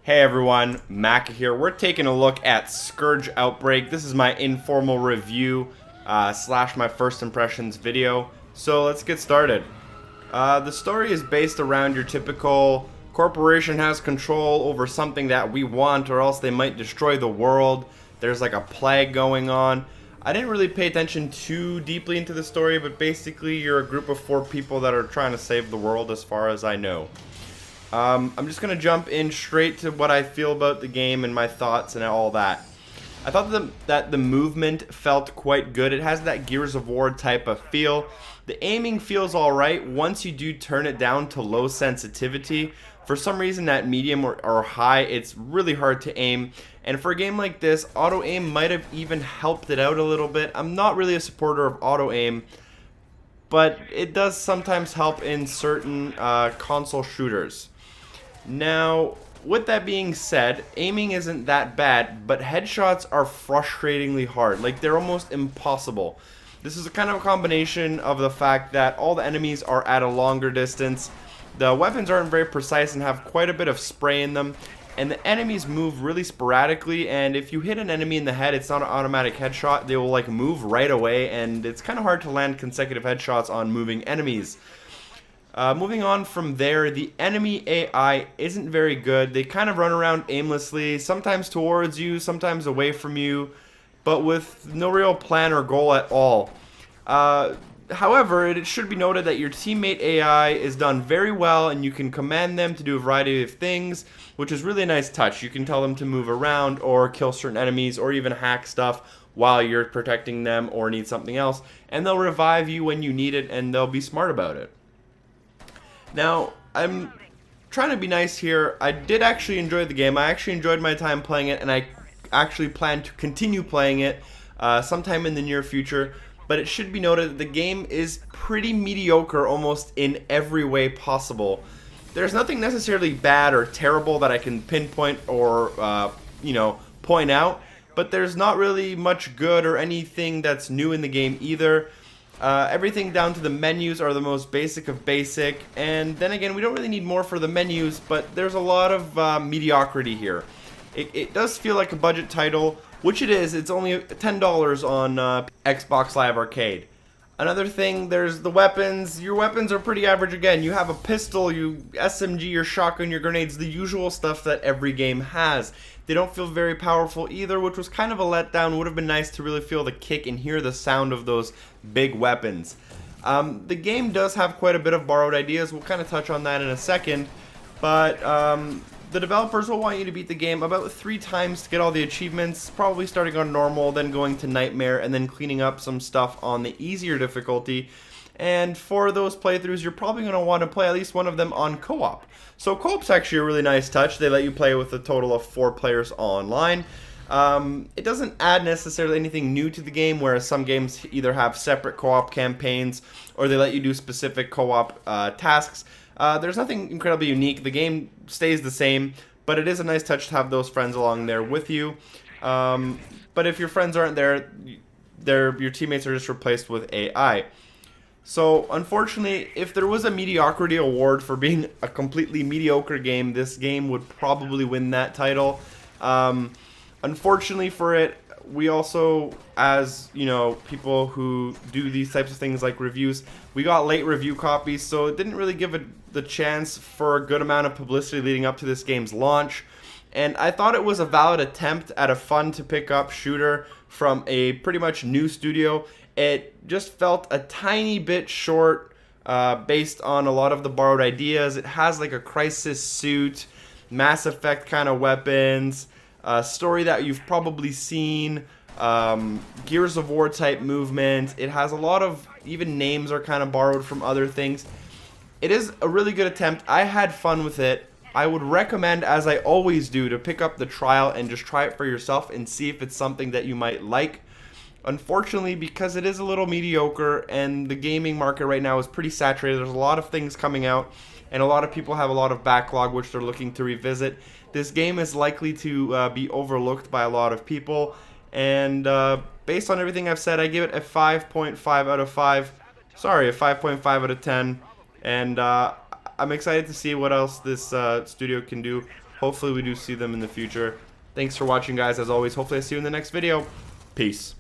Hey everyone, Mac here. We're taking a look at Scourge Outbreak. This is my informal review slash my first impressions video. So let's get started. The story is based around your typical corporation has control over something that we want or else they might destroy the world. There's like a plague going on. I didn't really pay attention too deeply into the story, but basically you're a group of 4 people that are trying to save the world as far as I know. I'm just going to jump in straight to what I feel about the game and my thoughts and all that. I thought that the movement felt quite good. It has that Gears of War type of feel. The aiming feels alright once you do turn it down to low sensitivity. For some reason at medium or high, it's really hard to aim. And for a game like this, auto aim might have even helped it out a little bit. I'm not really a supporter of auto aim, but it does sometimes help in certain console shooters. Now, with that being said, aiming isn't that bad, but headshots are frustratingly hard. Like, they're almost impossible. This is a kind of a combination of the fact that all the enemies are at a longer distance, the weapons aren't very precise and have quite a bit of spray in them, and the enemies move really sporadically, and if you hit an enemy in the head, it's not an automatic headshot. They will, like, move right away, and it's kind of hard to land consecutive headshots on moving enemies. Moving on from there, the enemy AI isn't very good. They kind of run around aimlessly, sometimes towards you, sometimes away from you, but with no real plan or goal at all. However, it should be noted that your teammate AI is done very well, and you can command them to do a variety of things, which is really a nice touch. You can tell them to move around or kill certain enemies or even hack stuff while you're protecting them or need something else, and they'll revive you when you need it, and they'll be smart about it. Now, I'm trying to be nice here. I did actually enjoy the game. I actually enjoyed my time playing it, and I actually plan to continue playing it sometime in the near future. But it should be noted that the game is pretty mediocre almost in every way possible. There's nothing necessarily bad or terrible that I can pinpoint or, point out. But there's not really much good or anything that's new in the game either. Everything down to the menus are the most basic of basic, and then again, we don't really need more for the menus, but there's a lot of mediocrity here. It does feel like a budget title, which it is. It's only $10 on Xbox Live Arcade. Another thing, there's the weapons. Your weapons are pretty average again. You have a pistol, you SMG, your shotgun, your grenades, the usual stuff that every game has. They don't feel very powerful either, which was kind of a letdown. Would have been nice to really feel the kick and hear the sound of those big weapons. The game does have quite a bit of borrowed ideas. We'll kind of touch on that in a second. But the developers will want you to beat the game about 3 times to get all the achievements, probably starting on normal, then going to nightmare, and then cleaning up some stuff on the easier difficulty. And for those playthroughs, you're probably going to want to play at least one of them on co-op. So co-op's actually a really nice touch. They let you play with a total of 4 players online. It doesn't add necessarily anything new to the game, whereas some games either have separate co-op campaigns or they let you do specific co-op tasks. There's nothing incredibly unique. The game stays the same, but it is a nice touch to have those friends along there with you. But if your friends aren't there, your teammates are just replaced with AI. So, unfortunately, if there was a mediocrity award for being a completely mediocre game, this game would probably win that title. Unfortunately for it, we also, as, people who do these types of things like reviews, we got late review copies, so it didn't really give it the chance for a good amount of publicity leading up to this game's launch. And I thought it was a valid attempt at a fun-to-pick-up shooter from a pretty much new studio. It just felt a tiny bit short based on a lot of the borrowed ideas. It has like a Crisis suit, Mass Effect kind of weapons, a story that you've probably seen, Gears of War type movement. It has a lot of, even names are kind of borrowed from other things. It is a really good attempt. I had fun with it. I would recommend, as I always do, to pick up the trial and just try it for yourself and see if it's something that you might like. Unfortunately, because it is a little mediocre and the gaming market right now is pretty saturated, there's a lot of things coming out and a lot of people have a lot of backlog which they're looking to revisit. This game is likely to be overlooked by a lot of people, and based on everything I've said, I give it a 5.5 out of 5. Sorry, a 5.5 out of 10. And I'm excited to see what else this studio can do. Hopefully we do see them in the future. Thanks for watching, guys. As always, hopefully I see you in the next video. Peace.